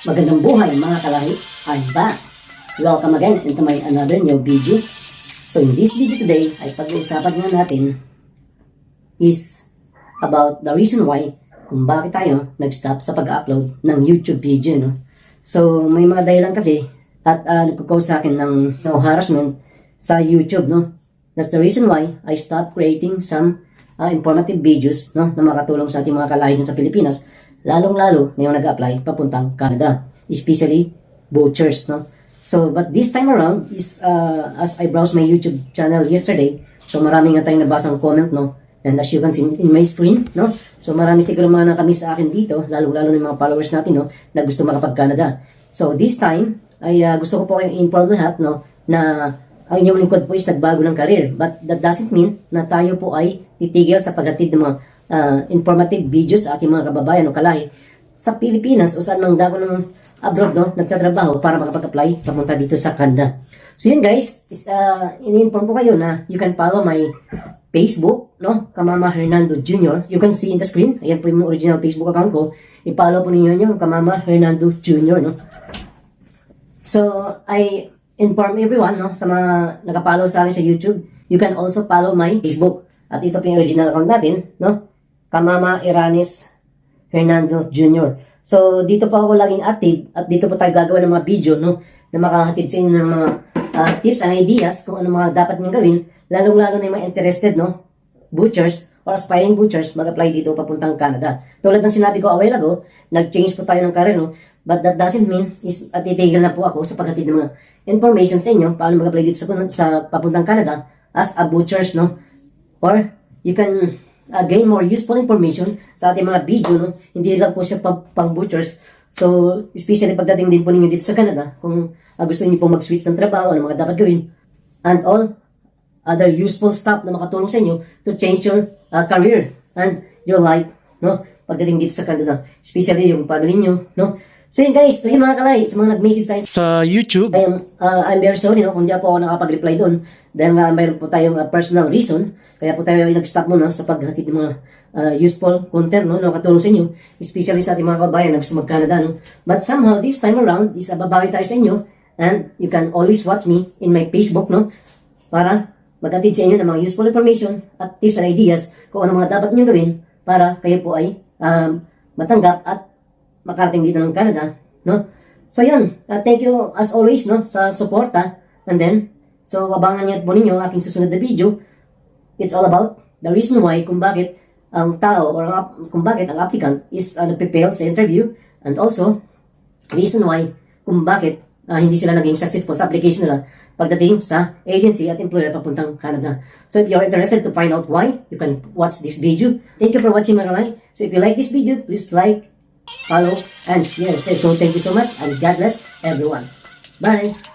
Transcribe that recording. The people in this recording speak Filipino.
Magandang buhay mga kalahi, I'm back. Welcome again into my another new video. So in this video today ay pag-uusapan nga natin is about the reason why kung bakit tayo nag-stop sa pag-upload ng YouTube video, no? So may mga dahilan kasi at nagko-cause sa akin ng harassment sa YouTube, no? That's the reason why I stopped creating some informative videos, no, na makatulong sa ating mga kalahi dyan sa Pilipinas, lalong-lalo na yung nag-apply papuntang Canada, especially butchers, no. So but this time around is as I browsed my YouTube channel yesterday, so marami nga tayong nabasang comment, no, and as you can see in my screen, no, so marami siguro mga nakami sa akin dito, lalong-lalo ng mga followers natin, no, na gusto makapag-Canada. So this time ay gusto ko po kayong inform lahat, no, na ang inyong lingkod po is nagbago ng career, but that doesn't mean na tayo po ay titigil sa paghatid ng mga informative videos sa ating mga kababayan o kalahi sa Pilipinas o saan mang dako ng abroad, no, nagtatrabaho para makapag-apply papunta dito sa Canada. So yun guys, is ini-inform ko kayo na you can follow my Facebook, no, Kamama Hernando Jr. You can see in the screen, ayan po yung original Facebook account ko. I-follow po ninyo yung Kamama Hernando Jr., no. So I inform everyone, no, sa mga nakapollow sa akin sa YouTube, you can also follow my Facebook. At ito po yung original account natin, no, Kamama Iranis Hernando Jr. So dito po ako laging active at dito po tayo gagawa ng mga video, no, na makahatid sa inyo ng mga tips and ideas kung ano mga dapat nyo gawin, lalong-lalo na yung mga interested, no, butchers or aspiring butchers mag-apply dito papuntang Canada. Tulad ng sinabi ko a while ago, nag-change po tayo ng career, no, but that doesn't mean is titigil na po ako sa paghatid ng mga information sa inyo paano mag-apply dito sa papuntang Canada as a butchers, no, or you can gain more useful information sa ating mga video, no. Hindi lang po siya pang butchers. So especially pagdating din po ninyo dito sa Canada, kung gusto niyo po mag-switch ng trabaho, ano mga dapat gawin, and all other useful stuff na makatulong sa inyo to change your career and your life, no, pagdating dito sa Canada, especially yung family niyo, no. So yun guys, so yun mga kalay, sa mga nag-message sa YouTube. I'm very sorry, no, kung di po ako nakapag-reply doon dahil nga mayroon po tayong personal reason, kaya po tayo ay nag-stop muna sa paghatid ng mga useful content, no, na katulong sa inyo, especially sa ating mga kabayan na gusto mag-Canada, no. But somehow this time around is babawi tayo sa inyo, and you can always watch me in my Facebook, no, para maghatid sa inyo ng mga useful information at tips and ideas kung ano mga dapat niyo gawin para kayo po ay matanggap at makarating dito ng Canada, no. So yun, thank you as always, no, sa suporta. And then, so abangan niyo po ninyo ang aking susunod na video. It's all about the reason why kung bakit ang tao or kung bakit ang applicant is nagpe-fail sa interview, and also reason why kung bakit hindi sila naging successful sa application nila pagdating sa agency at employer papuntang Canada. So if you're interested to find out why, you can watch this video. Thank you for watching mga kalay. So if you like this video, please like, follow, and share. Okay, so thank you so much, and God bless everyone. Bye!